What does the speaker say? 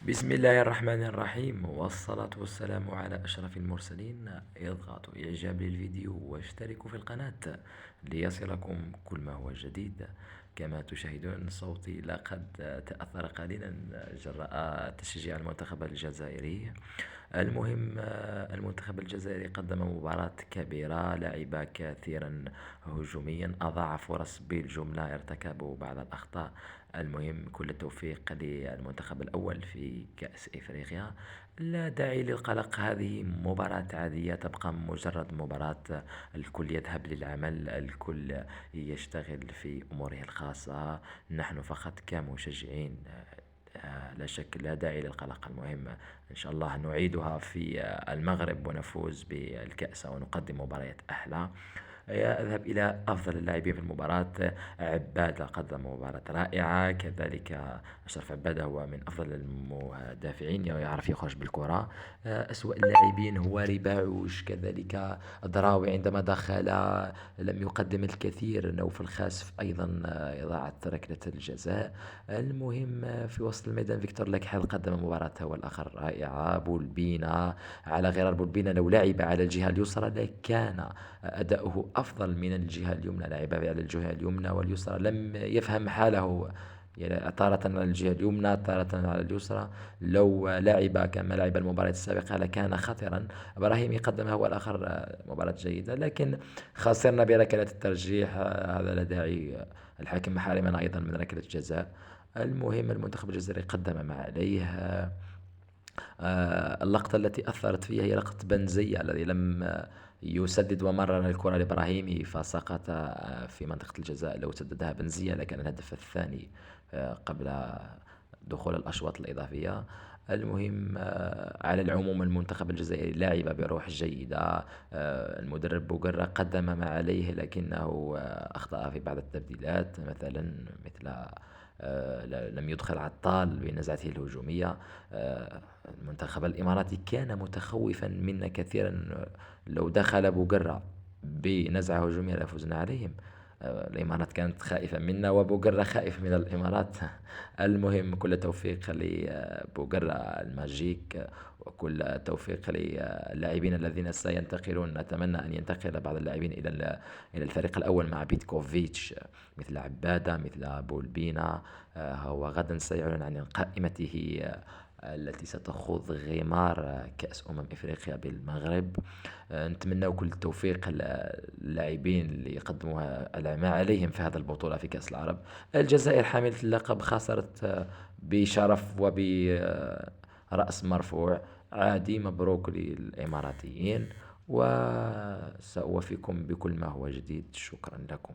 بسم الله الرحمن الرحيم، والصلاة والسلام على أشرف المرسلين. اضغطوا إعجاب للفيديو واشتركوا في القناة ليصلكم كل ما هو جديد. كما تشاهدون صوتي لقد تأثر قليلا جراء تشجيع المنتخب الجزائري. المهم، المنتخب الجزائري قدم مباراة كبيرة، لعب كثيرا هجوميا، أضاع فرص بالجملة، ارتكبوا بعض الأخطاء. المهم، كل التوفيق للمنتخب الأول في كأس إفريقيا. لا داعي للقلق، هذه مباراة عادية، تبقى مجرد مباراة. الكل يذهب للعمل، الكل يشتغل في أموره الخاصة. نحن فقط كمشجعين، لا شك، لا داعي للقلق. المهم إن شاء الله نعيدها في المغرب ونفوز بالكأس ونقدم مباريات أحلى. أذهب إلى أفضل اللاعبين في المباراة. عبادة قدم مباراة رائعة، كذلك أشرف عبادة هو من أفضل المدافعين، يعرف يخرج بالكرة. أسوأ اللاعبين هو رباعوش، كذلك الدراوي عندما دخل لم يقدم الكثير. نوف الخاسف أيضا ضاعت ركلة الجزاء. المهم، في وسط الميدان فيكتور لاكحل قدم مباراة هو الآخر رائعة. بولبينا، على غرار بولبينا، لو لعب على الجهة اليسرى لكان أداؤه أفضل من الجهة اليمنى. لعب على الجهة اليمنى واليسرى، لم يفهم حاله، يعني تارة على الجهة اليمنى تارة على اليسرى. لو لعب كما لعب المباراة السابقة لكان خطرا. إبراهيمي قدم هو الآخر مباراة جيدة، لكن خسرنا بركلة الترجيح. هذا لا داعي، الحكم حارمنا أيضا من ركلة الجزاء. المهم، المنتخب الجزائري قدم ما عليه. اللقطة التي أثرت فيها هي لقطة بنزية الذي لم يسدد، ومرر الكرة لإبراهيمي فسقط في منطقة الجزاء. لو سددها بنزية لكان الهدف الثاني قبل دخول الأشواط الإضافية. المهم، على العموم المنتخب الجزائري لعب بروح جيدة. المدرب بوغرا قدم ما عليه، لكنه أخطأ في بعض التبديلات، مثلا مثل لم يدخل عطال بنزعته الهجومية. المنتخب الإماراتي كان متخوفا منا كثيرا، لو دخل بوغرا بنزعة هجومية لفزنا عليهم. الإمارات كانت خائفة منا، وبوغرا خائف من الإمارات. المهم، كل التوفيق لبوغرا الماجيك، وكل التوفيق للاعبين الذين سينتقلون. نتمنى أن ينتقل بعض اللاعبين إلى الفريق الأول مع بيتكوفيتش، مثل عبادة، مثل بولبينا. هو غدا سيعلن عن قائمته التي ستخوض غمار كأس إفريقيا بالمغرب. نتمنى كل التوفيق للاعبين اللي يقدموا ما عليهم في هذه البطولة في كأس العرب. الجزائر حاملة اللقب خسرت بشرف وبرأس مرفوع. عادي، مبروك للإماراتيين، وسأوفيكم بكل ما هو جديد. شكرا لكم.